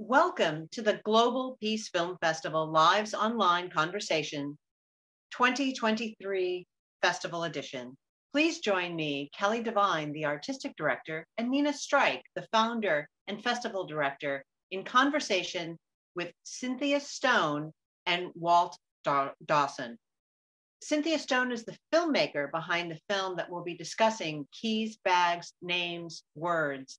Welcome to the Global Peace Film Festival Lives Online Conversation 2023 Festival Edition. Please join me, Kelly Devine, the Artistic Director, and Nina Strike, the Founder and Festival Director, in conversation with Cynthia Stone and Walt Dawson. Cynthia Stone is the filmmaker behind the film that we'll be discussing, Keys, Bags, Names, Words.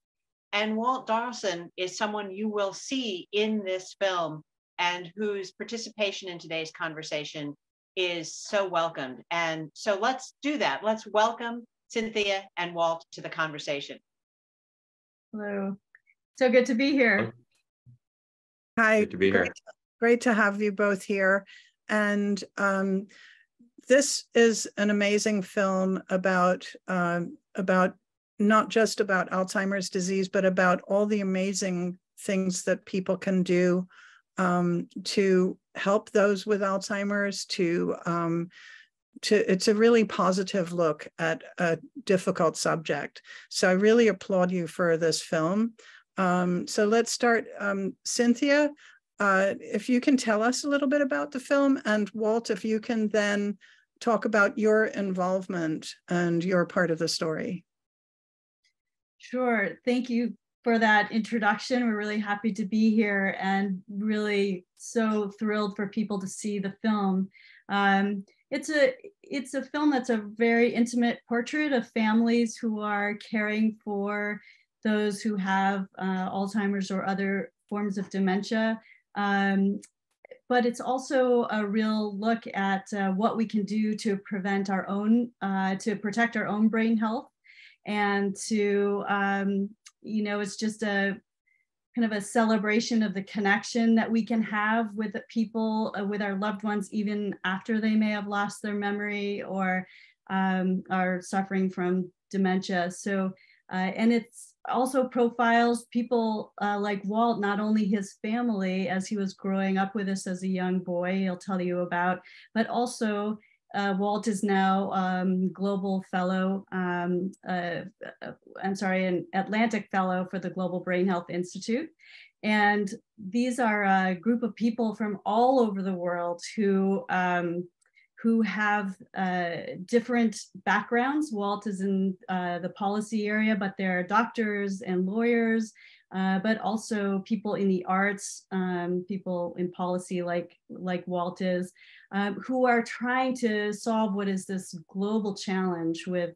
And Walt Dawson is someone you will see in this film and whose participation in today's conversation is so welcomed. And so let's do that. Let's welcome Cynthia and Walt to the conversation. Hello. So good to be here. Hi. Good to be here. Great to have you both here. And this is an amazing film about not just about Alzheimer's disease, but about all the amazing things that people can do to help those with Alzheimer's. It's a really positive look at a difficult subject. So I really applaud you for this film. So let's start. Cynthia, if you can tell us a little bit about the film, and Walt, if you can then talk about your involvement and your part of the story. Sure. Thank you for that introduction. We're really happy to be here and really so thrilled for people to see the film. It's a film that's a very intimate portrait of families who are caring for those who have Alzheimer's or other forms of dementia. But it's also a real look at what we can do to prevent our own, to protect our own brain health. And to, it's just a kind of a celebration of the connection that we can have with people, with our loved ones, even after they may have lost their memory or are suffering from dementia. So, and it's also profiles people like Walt, not only his family as he was growing up with us as a young boy, he'll tell you about, but also Walt is now Global Fellow, an Atlantic Fellow for the Global Brain Health Institute. And these are a group of people from all over the world who have different backgrounds. Walt is in the policy area, but there are doctors and lawyers, but also people in the arts, people in policy like Walt is, who are trying to solve what is this global challenge with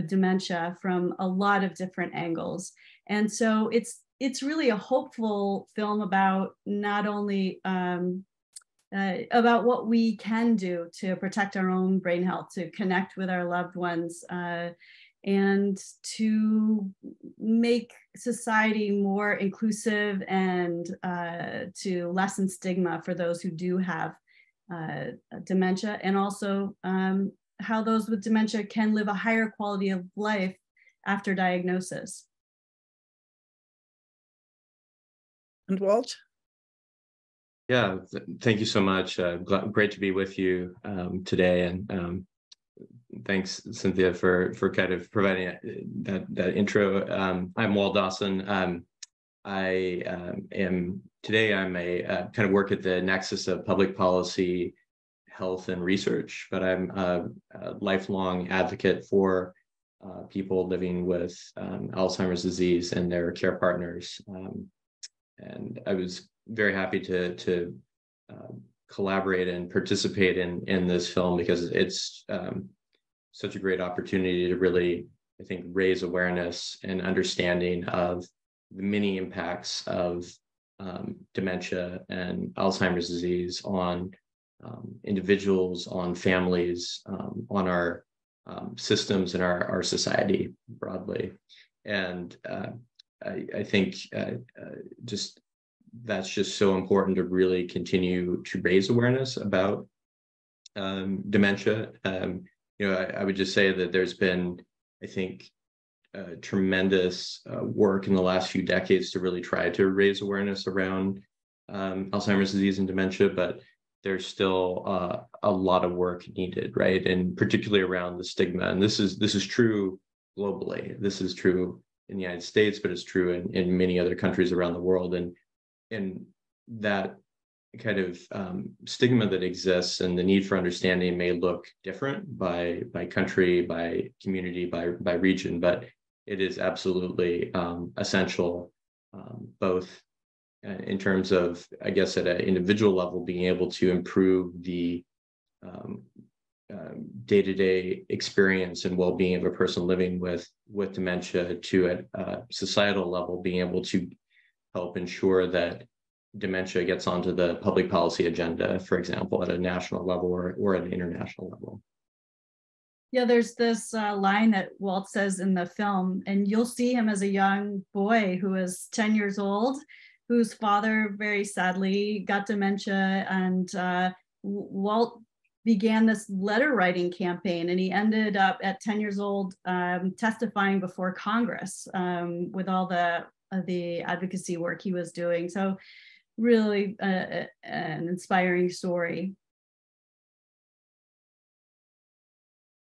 dementia from a lot of different angles. And so it's really a hopeful film about not only about what we can do to protect our own brain health, to connect with our loved ones, and to make society more inclusive and to lessen stigma for those who do have dementia, and also how those with dementia can live a higher quality of life after diagnosis. And Walt? Yeah, thank you so much. Great to be with you today, and thanks, Cynthia, for kind of providing that intro. I'm Walt Dawson. I am today. I'm a kind of work at the nexus of public policy, health, and research. But I'm a lifelong advocate for people living with Alzheimer's disease and their care partners. And I was very happy to collaborate and participate in this film because it's such a great opportunity to really, I think, raise awareness and understanding of the many impacts of dementia and Alzheimer's disease on individuals, on families, on our systems and our society broadly. And I think that's just so important to really continue to raise awareness about dementia. I would just say that there's been, I think, tremendous work in the last few decades to really try to raise awareness around Alzheimer's disease and dementia, but there's still a lot of work needed, right? And particularly around the stigma. And this is true globally. This is true in the United States, but it's true in many other countries around the world. And and that kind of stigma that exists and the need for understanding may look different by country, by community, by region, but it is absolutely essential, both in terms of, I guess, at an individual level, being able to improve the day-to-day experience and well-being of a person living with dementia, to at a societal level, being able to help ensure that dementia gets onto the public policy agenda, for example, at a national level or at an international level. Yeah, there's this line that Walt says in the film, and you'll see him as a young boy who is 10 years old, whose father very sadly got dementia, and Walt began this letter writing campaign, and he ended up at 10 years old testifying before Congress with all the advocacy work he was doing. So really an inspiring story.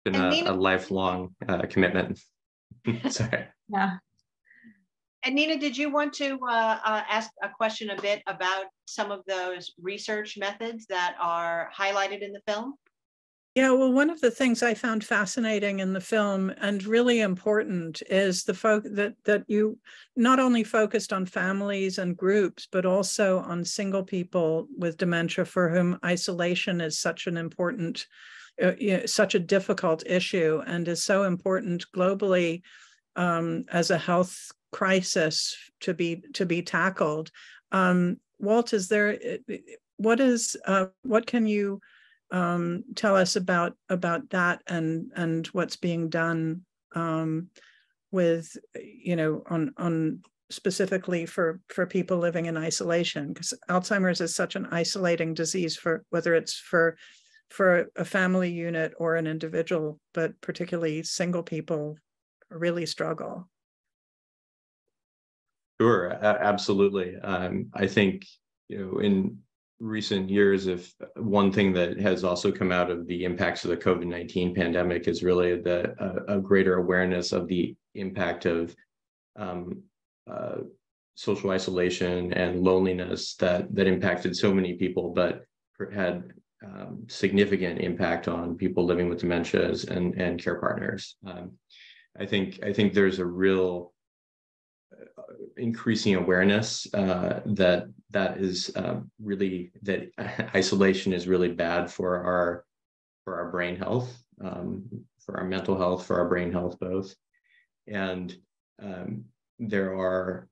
Been a lifelong commitment. Sorry. Yeah. And Nina, did you want to ask a question a bit about some of those research methods that are highlighted in the film? Yeah, well, one of the things I found fascinating in the film and really important is the that you not only focused on families and groups, but also on single people with dementia for whom isolation is such an important, such a difficult issue, and is so important globally as a health crisis to be tackled. Walt, is there what can you tell us about that and what's being done with, on specifically for people living in isolation, because Alzheimer's is such an isolating disease, for whether it's for a family unit or an individual, but particularly single people really struggle. Sure, absolutely. I think, in recent years, if one thing that has also come out of the impacts of the COVID-19 pandemic is really a greater awareness of the impact of social isolation and loneliness that impacted so many people, but had significant impact on people living with dementias and care partners. I think there's a real increasing awareness that isolation is really bad for our brain health, for our mental health, for our brain health both. And there are,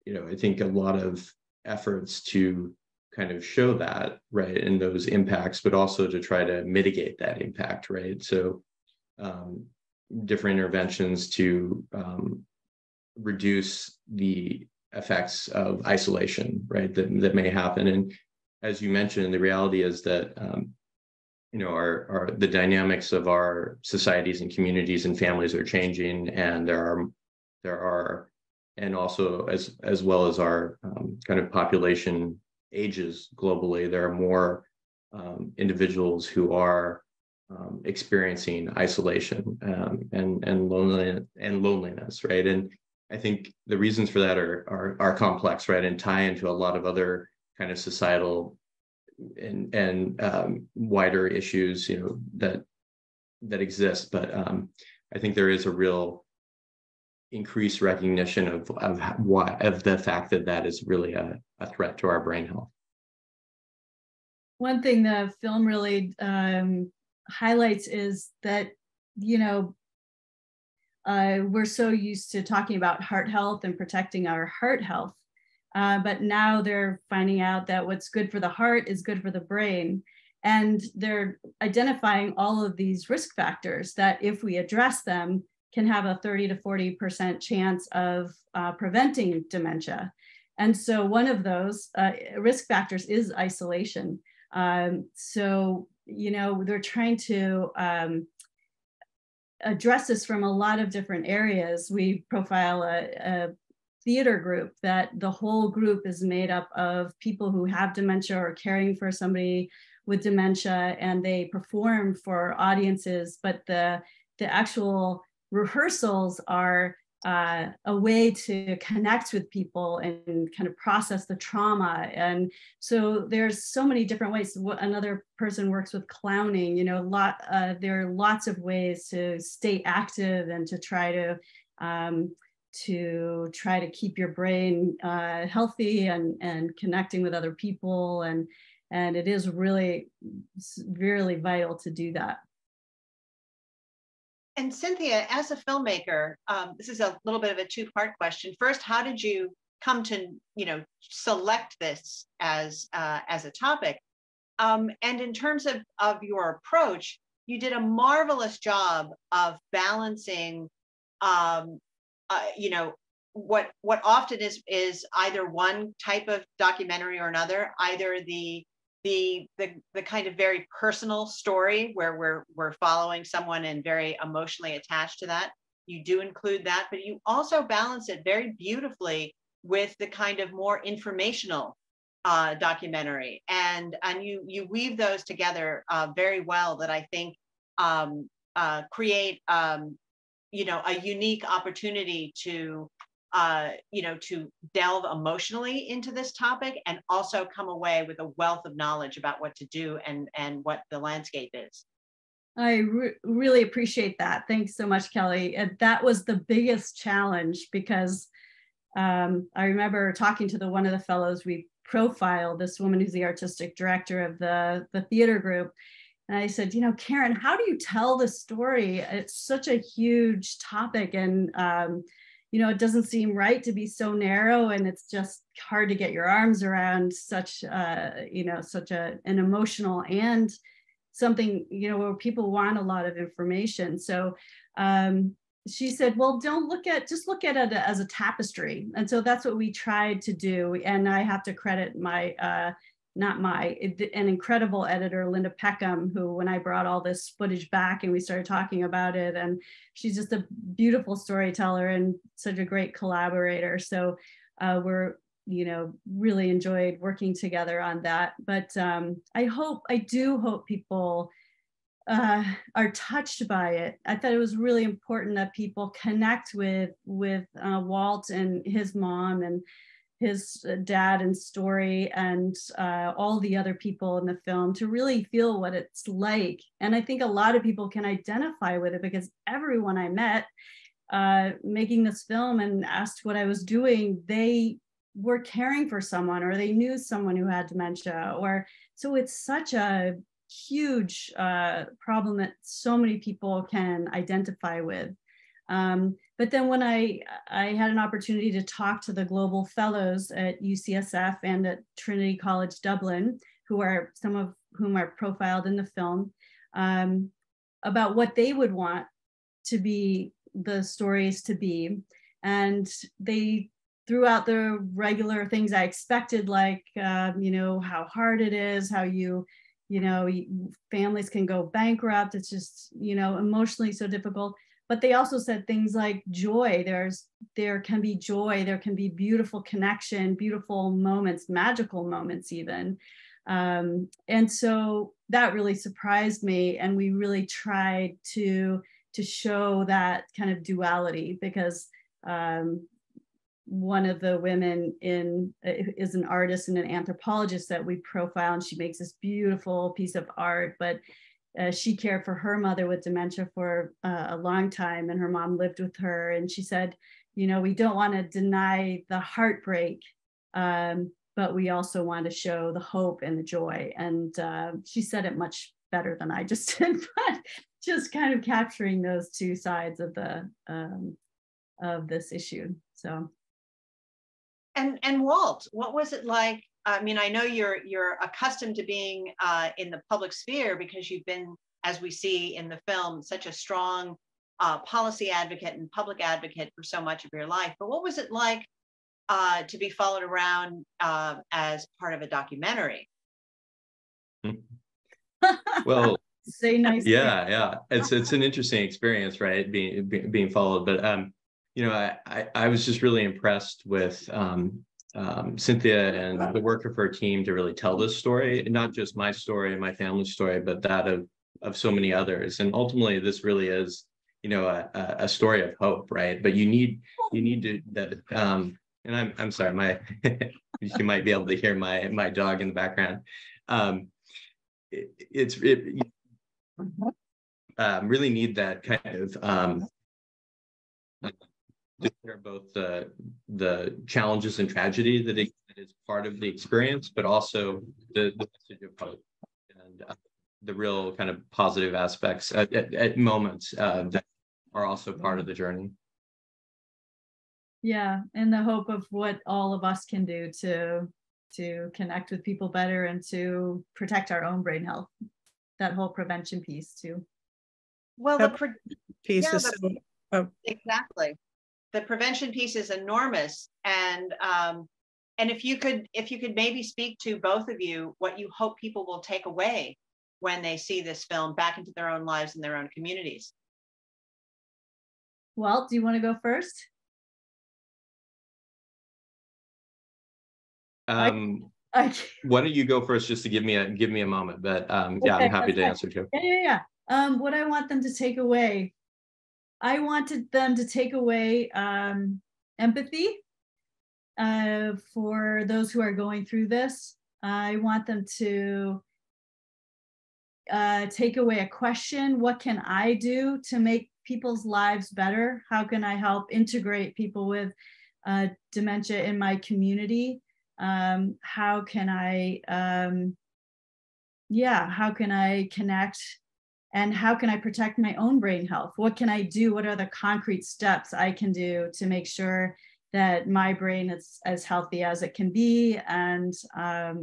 I think, a lot of efforts to kind of show that, right, and those impacts, but also to try to mitigate that impact, right? So different interventions to reduce the effects of isolation, right, that may happen. And as you mentioned, the reality is that the dynamics of our societies and communities and families are changing, and there are and also as well as our kind of population ages globally, there are more individuals who are experiencing isolation and loneliness, right? And I think the reasons for that are complex, right, and tie into a lot of other kind of societal and wider issues, that exist. But I think there is a real increased recognition of the fact that is really a threat to our brain health. One thing the film really highlights is that, we're so used to talking about heart health and protecting our heart health, but now they're finding out that what's good for the heart is good for the brain. And they're identifying all of these risk factors that, if we address them, can have a 30 to 40% chance of preventing dementia. And so one of those risk factors is isolation. So, they're trying to address this from a lot of different areas. We profile a theater group that the whole group is made up of people who have dementia or caring for somebody with dementia, and they perform for audiences, but the actual rehearsals are a way to connect with people and kind of process the trauma. And so there's so many different ways. Another person works with clowning, there are lots of ways to stay active and to try to keep your brain healthy and connecting with other people. And it is really, really vital to do that. And Cynthia, as a filmmaker, this is a little bit of a two-part question. First, how did you come to, select this as a topic? And in terms of your approach, you did a marvelous job of balancing, what often is either one type of documentary or another, either the kind of very personal story where we're following someone and very emotionally attached to that. You do include that, but you also balance it very beautifully with the kind of more informational documentary, and you weave those together very well, that I think create a unique opportunity to to delve emotionally into this topic and also come away with a wealth of knowledge about what to do and what the landscape is. I really appreciate that. Thanks so much, Kelly. And that was the biggest challenge, because I remember talking to one of the fellows we profiled, this woman who's the artistic director of the theater group. And I said, Karen, how do you tell the story? It's such a huge topic, and it doesn't seem right to be so narrow, and it's just hard to get your arms around such an emotional and something, where people want a lot of information. So she said, well, just look at it as a tapestry. And so that's what we tried to do. And I have to credit an incredible editor, Linda Peckham, who, when I brought all this footage back and we started talking about it, and she's just a beautiful storyteller and such a great collaborator. So we're, really enjoyed working together on that. But I do hope people are touched by it. I thought it was really important that people connect with Walt and his mom and his dad and story, and all the other people in the film, to really feel what it's like. And I think a lot of people can identify with it, because everyone I met making this film and asked what I was doing, they were caring for someone, or they knew someone who had dementia, so it's such a huge problem that so many people can identify with. But then when I had an opportunity to talk to the global fellows at UCSF and at Trinity College Dublin, some of whom are profiled in the film, about what they would want to be the stories to be. And they threw out the regular things I expected, like, how hard it is, how families can go bankrupt. It's just, emotionally so difficult. But they also said things like joy. There can be joy, there can be beautiful connection, beautiful moments, magical moments even. And so that really surprised me. And we really tried to show that kind of duality, because one of the women is an artist and an anthropologist that we profile, and she makes this beautiful piece of art, but she cared for her mother with dementia for a long time, and her mom lived with her. And she said, we don't want to deny the heartbreak, but we also want to show the hope and the joy. And she said it much better than I just did, but just kind of capturing those two sides of this issue. So. And Walt, what was it like? I mean, I know you're accustomed to being in the public sphere, because you've been, as we see in the film, such a strong policy advocate and public advocate for so much of your life. But what was it like to be followed around as part of a documentary? Well, say nice. Yeah. It's an interesting experience, right? Being followed, but I was just really impressed with Cynthia and the work of her team to really tell this story, not just my story and my family's story, but that of so many others. And ultimately, this really is, a story of hope, right? But you need to that. And I'm sorry, you might be able to hear my dog in the background. Really need that kind of to share both the challenges and tragedy that is part of the experience, but also the message of hope and the real kind of positive aspects at moments that are also part of the journey. Yeah, and the hope of what all of us can do to connect with people better and to protect our own brain health. That whole prevention piece too. Well, Oh. Exactly. The prevention piece is enormous, and if you could maybe speak to, both of you, what you hope people will take away when they see this film back into their own lives and their own communities. Walt, do you want to go first? Why don't you go first, just to give me a moment? But yeah, I'm happy to answer too. Yeah. What I want them to take away, I wanted them to take away empathy for those who are going through this. I want them to take away a question: what can I do to make people's lives better? How can I help integrate people with dementia in my community? How can I connect, and how can I protect my own brain health? What can I do? What are the concrete steps I can do to make sure that my brain is as healthy as it can be? And I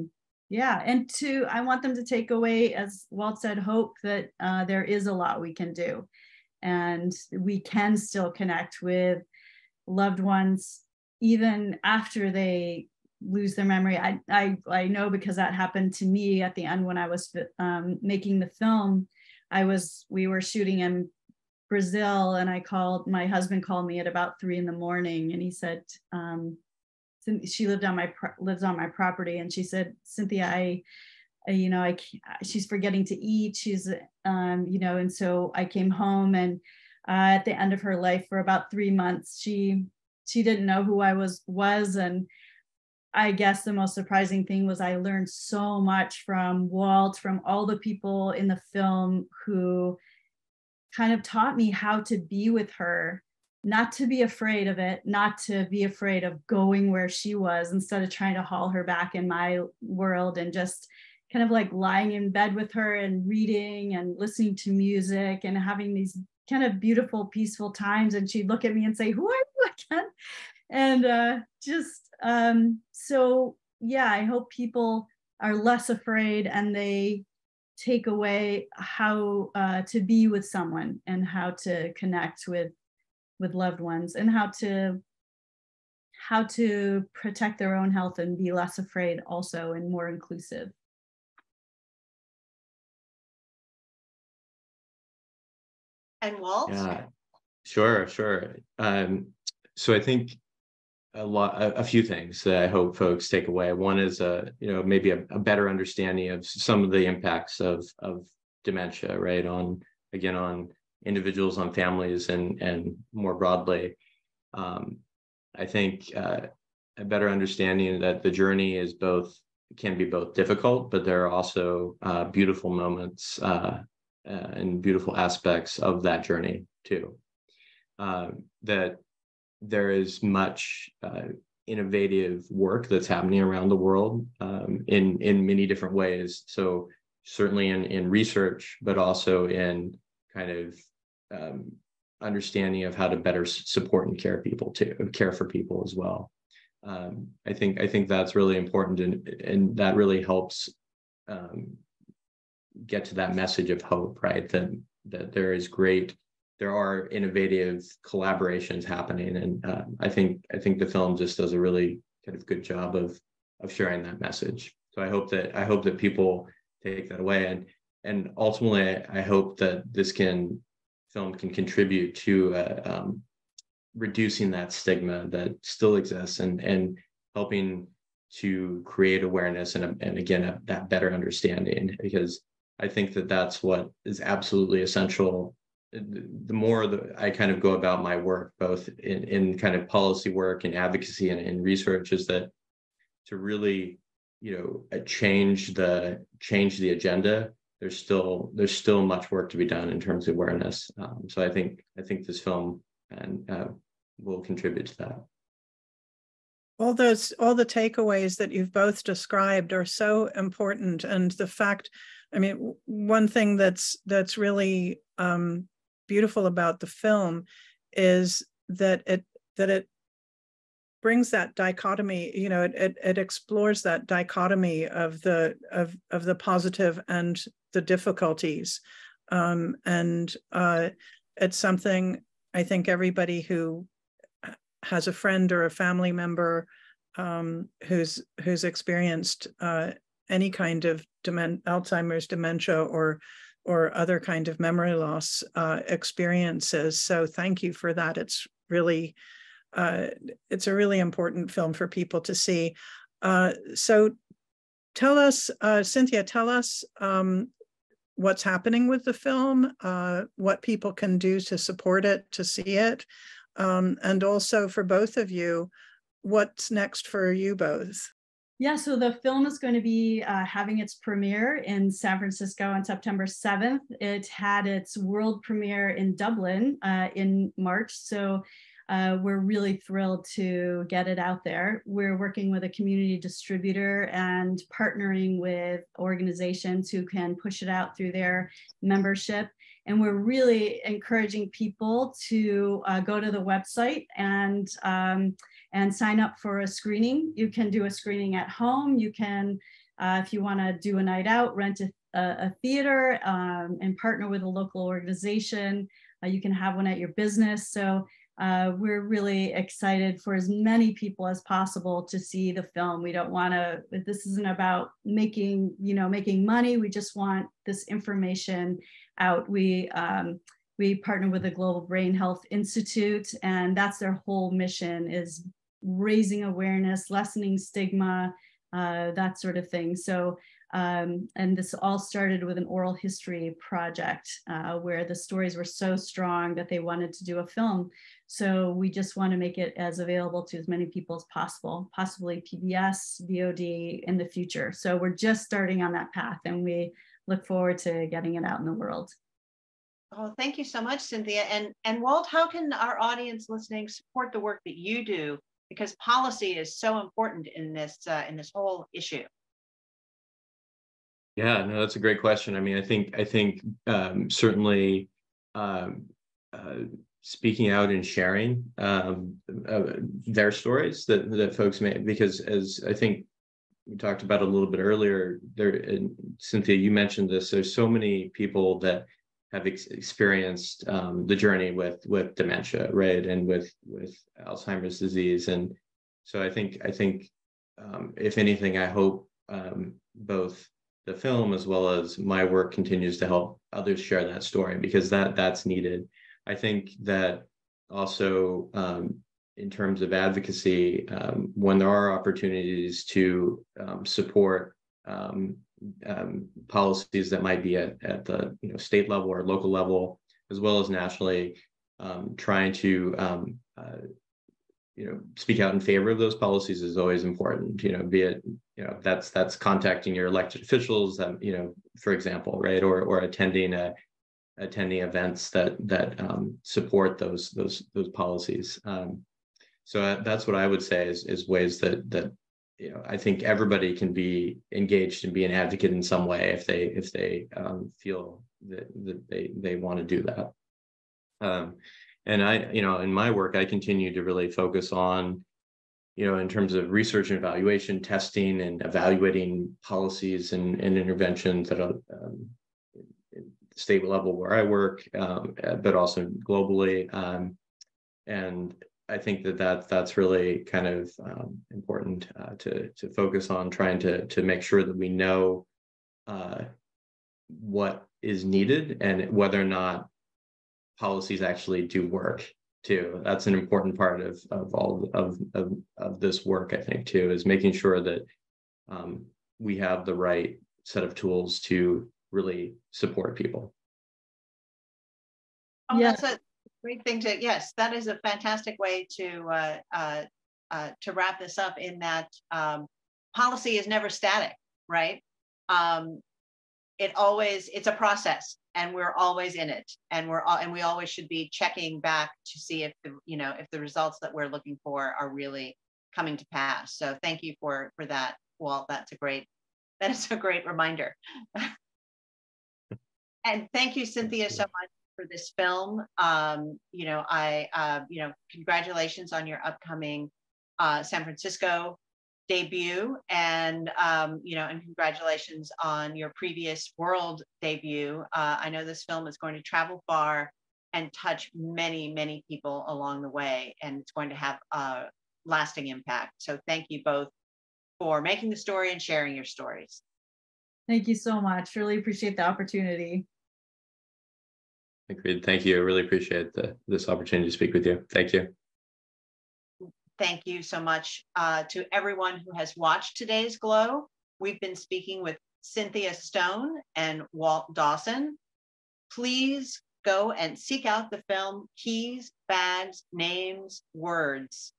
want them to take away, as Walt said, hope that there is a lot we can do, and we can still connect with loved ones even after they lose their memory. I know, because that happened to me at the end when I was making the film. We were shooting in Brazil, and my husband called me at about 3 a.m, and he said, she lives on my property, and she said, Cynthia, she's forgetting to eat. She's, and so I came home, and at the end of her life, for about 3 months, she didn't know who I was. And I guess the most surprising thing was I learned so much from Walt, from all the people in the film who kind of taught me how to be with her, not to be afraid of it, not to be afraid of going where she was, instead of trying to haul her back in my world, and just kind of like lying in bed with her and reading and listening to music and having these kind of beautiful, peaceful times. And she'd look at me and say, "Who are you again?" And I hope people are less afraid, and they take away how to be with someone, and how to connect with loved ones, and how to protect their own health and be less afraid also, and more inclusive. And Walt? Yeah, sure. So I think a few things that I hope folks take away. One is maybe a better understanding of some of the impacts of dementia, right, on individuals, on families, and more broadly. I think a better understanding that the journey can be both difficult, but there are also beautiful moments and beautiful aspects of that journey too. That there is much innovative work that's happening around the world in many different ways. So certainly in research, but also in kind of understanding of how to better support and care for people as well. I think that's really important, and that really helps get to that message of hope, right? That there are innovative collaborations happening, and I think the film just does a really kind of good job of sharing that message. So I hope that people take that away, and ultimately I hope that this film can contribute to reducing that stigma that still exists, and helping to create awareness and again that better understanding, because I think that that's what is absolutely essential the more that I kind of go about my work, both in kind of policy work and advocacy and in research, is that to really, change the agenda. There's still much work to be done in terms of awareness. So I think this film will contribute to that. All the takeaways that you've both described are so important, and the fact, I mean, one thing that's really beautiful about the film is that it brings that dichotomy. It explores that dichotomy of the positive and the difficulties, and it's something I think everybody who has a friend or a family member who's experienced any kind of Alzheimer's, dementia, or other kind of memory loss experiences. So thank you for that. It's a really important film for people to see. So tell us, Cynthia, tell us what's happening with the film, what people can do to support it, to see it. And also for both of you, what's next for you both? Yeah, so the film is going to be having its premiere in San Francisco on September 7th. It had its world premiere in Dublin in March. So we're really thrilled to get it out there. We're working with a community distributor and partnering with organizations who can push it out through their membership. And we're really encouraging people to go to the website and sign up for a screening. You can do a screening at home. You can, if you want to do a night out, rent a theater and partner with a local organization. You can have one at your business. So we're really excited for as many people as possible to see the film. We don't want to, this isn't about making money. We just want this information out. We partner with the Global Brain Health Institute, and that's their whole mission, is raising awareness, lessening stigma, that sort of thing. So, and this all started with an oral history project where the stories were so strong that they wanted to do a film. So we just want to make it as available to as many people as possible, possibly PBS, VOD in the future. So we're just starting on that path, and we look forward to getting it out in the world. Oh, thank you so much, Cynthia. And Walt, how can our audience listening support the work that you do? Because policy is so important in this whole issue. Yeah, no, that's a great question. I mean, I think certainly speaking out and sharing their stories that folks may, because as I think we talked about a little bit earlier, and Cynthia, you mentioned this, there's so many people that have experienced the journey with dementia, right, and with Alzheimer's disease, and so I think if anything, I hope both the film as well as my work continues to help others share that story, because that's needed. I think that also in terms of advocacy, when there are opportunities to support policies that might be at the state level or local level, as well as nationally, trying to speak out in favor of those policies is always important. Be it that's contacting your elected officials, for example, right, or attending events that support those policies. So that's what I would say is ways that I think everybody can be engaged and be an advocate in some way if they feel that they want to do that. And I, in my work, I continue to really focus on, in terms of research and evaluation, testing and evaluating policies and interventions at a state level where I work, but also globally. And I think that's really kind of important to focus on, trying to make sure that we know what is needed and whether or not policies actually do work too. That's an important part of all of this work, I think, too, is making sure that we have the right set of tools to really support people. Oh, Yeah. that's a great thing to, yes, that is a fantastic way to wrap this up, in that policy is never static, right? It's a process, and we're always in it, and we always should be checking back to see if the results that we're looking for are really coming to pass. So thank you for that, Walt. That is a great reminder. And thank you, Cynthia, so much for this film. Congratulations on your upcoming San Francisco debut, and and congratulations on your previous world debut. I know this film is going to travel far and touch many, many people along the way, and it's going to have a lasting impact. So thank you both for making the story and sharing your stories. Thank you so much. Really appreciate the opportunity. Agreed. Thank you. I really appreciate this opportunity to speak with you. Thank you. Thank you so much to everyone who has watched today's Glow. We've been speaking with Cynthia Stone and Walt Dawson. Please go and seek out the film Keys, Bags, Names, Words.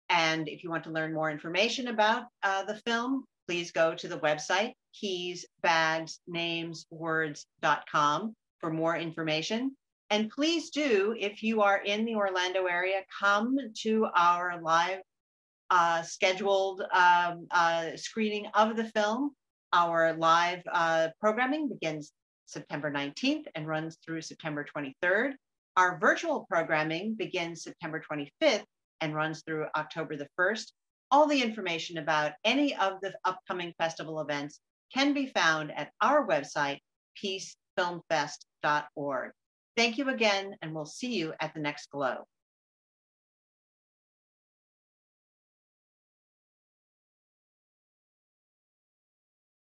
And if you want to learn more information about the film, please go to the website keysbagsnameswords.com for more information. And please do, if you are in the Orlando area, come to our live scheduled screening of the film. Our live programming begins September 19th and runs through September 23rd. Our virtual programming begins September 25th and runs through October the 1st. All the information about any of the upcoming festival events can be found at our website, peacefilmfest.org. Thank you again, and we'll see you at the next Glow.